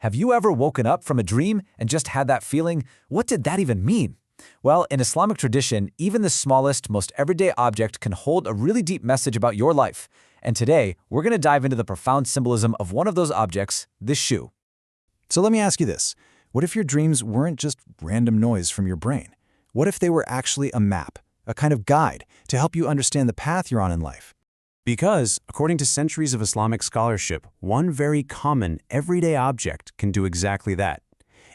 Have you ever woken up from a dream and just had that feeling, what did that even mean? Well, in Islamic tradition, even the smallest, most everyday object can hold a really deep message about your life. And today, we're going to dive into the profound symbolism of one of those objects, this shoe. So let me ask you this. What if your dreams weren't just random noise from your brain? What if they were actually a map, a kind of guide to help you understand the path you're on in life? Because, according to centuries of Islamic scholarship, one very common, everyday object can do exactly that.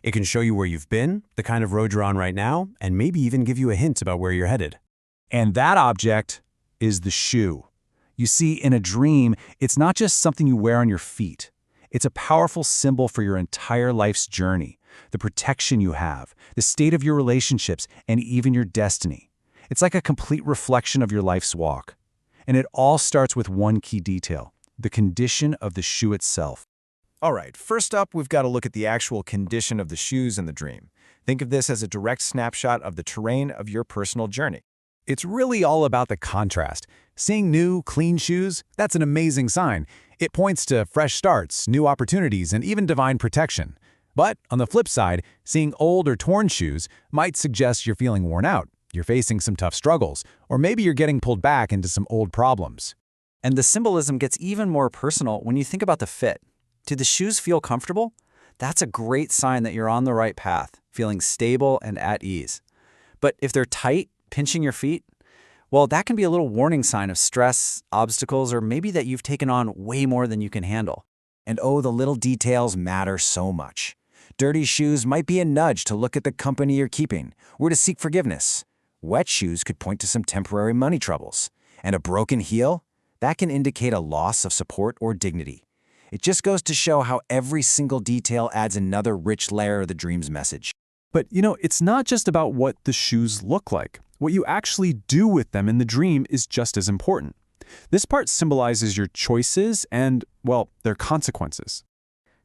It can show you where you've been, the kind of road you're on right now, and maybe even give you a hint about where you're headed. And that object is the shoe. You see, in a dream, it's not just something you wear on your feet. It's a powerful symbol for your entire life's journey, the protection you have, the state of your relationships, and even your destiny. It's like a complete reflection of your life's walk. And it all starts with one key detail, the condition of the shoe itself. All right, first up, we've got to look at the actual condition of the shoes in the dream. Think of this as a direct snapshot of the terrain of your personal journey. It's really all about the contrast. Seeing new, clean shoes, that's an amazing sign. It points to fresh starts, new opportunities, and even divine protection. But on the flip side, seeing old or torn shoes might suggest you're feeling worn out. You're facing some tough struggles, or maybe you're getting pulled back into some old problems. And the symbolism gets even more personal when you think about the fit. Do the shoes feel comfortable? That's a great sign that you're on the right path, feeling stable and at ease. But if they're tight, pinching your feet, well, that can be a little warning sign of stress, obstacles, or maybe that you've taken on way more than you can handle. And oh, the little details matter so much. Dirty shoes might be a nudge to look at the company you're keeping, or to seek forgiveness. Wet shoes could point to some temporary money troubles. And a broken heel? That can indicate a loss of support or dignity. It just goes to show how every single detail adds another rich layer of the dream's message. But, it's not just about what the shoes look like. What you actually do with them in the dream is just as important. This part symbolizes your choices and, well, their consequences.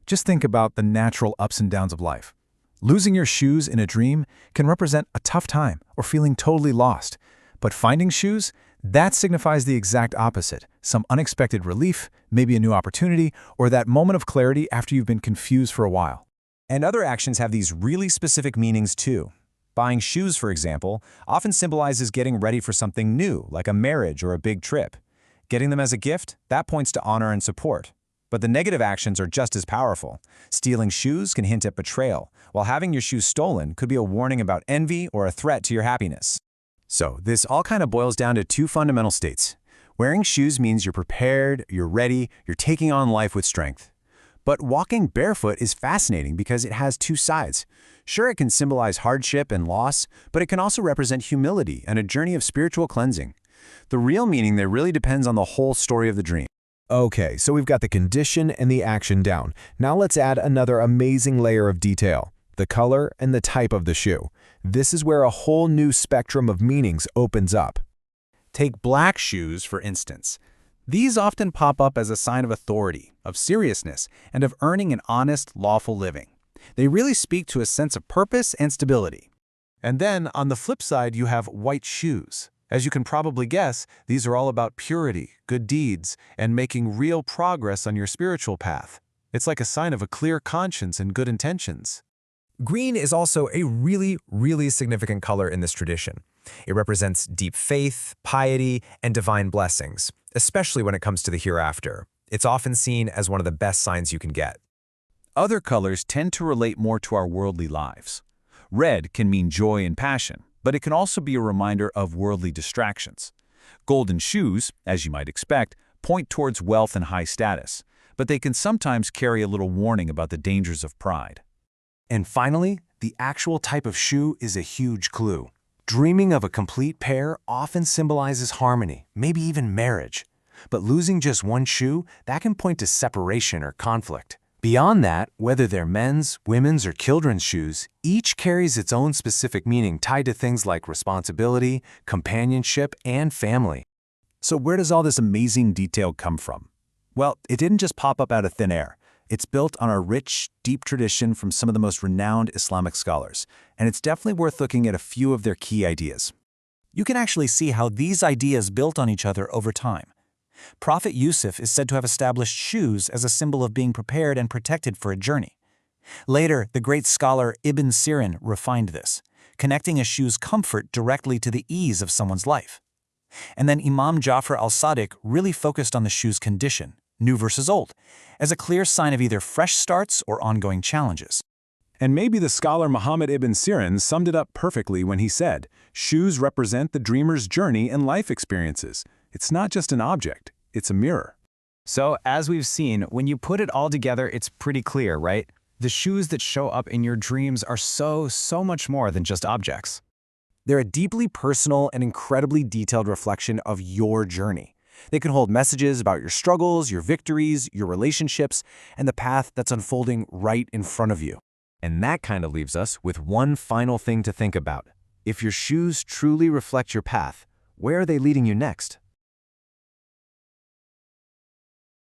Just think about the natural ups and downs of life. Losing your shoes in a dream can represent a tough time or feeling totally lost. But finding shoes, that signifies the exact opposite. Some unexpected relief, maybe a new opportunity, or that moment of clarity after you've been confused for a while. And other actions have these really specific meanings too. Buying shoes, for example, often symbolizes getting ready for something new, like a marriage or a big trip. Getting them as a gift, that points to honor and support. But the negative actions are just as powerful. Stealing shoes can hint at betrayal, while having your shoes stolen could be a warning about envy or a threat to your happiness. So this all kind of boils down to two fundamental states. Wearing shoes means you're prepared, you're ready, you're taking on life with strength. But walking barefoot is fascinating because it has two sides. Sure, it can symbolize hardship and loss, but it can also represent humility and a journey of spiritual cleansing. The real meaning there really depends on the whole story of the dream. Okay, so we've got the condition and the action down. Now let's add another amazing layer of detail, the color and the type of the shoe. This is where a whole new spectrum of meanings opens up. Take black shoes, for instance. These often pop up as a sign of authority, of seriousness, and of earning an honest, lawful living. They really speak to a sense of purpose and stability. And then, on the flip side, you have white shoes. As you can probably guess, these are all about purity, good deeds, and making real progress on your spiritual path. It's like a sign of a clear conscience and good intentions. Green is also a really significant color in this tradition. It represents deep faith, piety, and divine blessings, especially when it comes to the hereafter. It's often seen as one of the best signs you can get. Other colors tend to relate more to our worldly lives. Red can mean joy and passion, but it can also be a reminder of worldly distractions. Golden shoes, as you might expect, point towards wealth and high status, but they can sometimes carry a little warning about the dangers of pride. And finally, the actual type of shoe is a huge clue. Dreaming of a complete pair often symbolizes harmony, maybe even marriage. But losing just one shoe, that can point to separation or conflict. Beyond that, whether they're men's, women's, or children's shoes, each carries its own specific meaning tied to things like responsibility, companionship, and family. So where does all this amazing detail come from? Well, it didn't just pop up out of thin air. It's built on a rich, deep tradition from some of the most renowned Islamic scholars, and it's definitely worth looking at a few of their key ideas. You can actually see how these ideas built on each other over time. Prophet Yusuf is said to have established shoes as a symbol of being prepared and protected for a journey. Later, the great scholar Ibn Sirin refined this, connecting a shoe's comfort directly to the ease of someone's life. And then Imam Jafar al-Sadiq really focused on the shoe's condition, new versus old, as a clear sign of either fresh starts or ongoing challenges. And maybe the scholar Muhammad ibn Sirin summed it up perfectly when he said, shoes represent the dreamer's journey and life experiences. It's not just an object, it's a mirror. So, as we've seen, when you put it all together, it's pretty clear, right? The shoes that show up in your dreams are so much more than just objects. They're a deeply personal and incredibly detailed reflection of your journey. They can hold messages about your struggles, your victories, your relationships, and the path that's unfolding right in front of you. And that kind of leaves us with one final thing to think about. If your shoes truly reflect your path, where are they leading you next?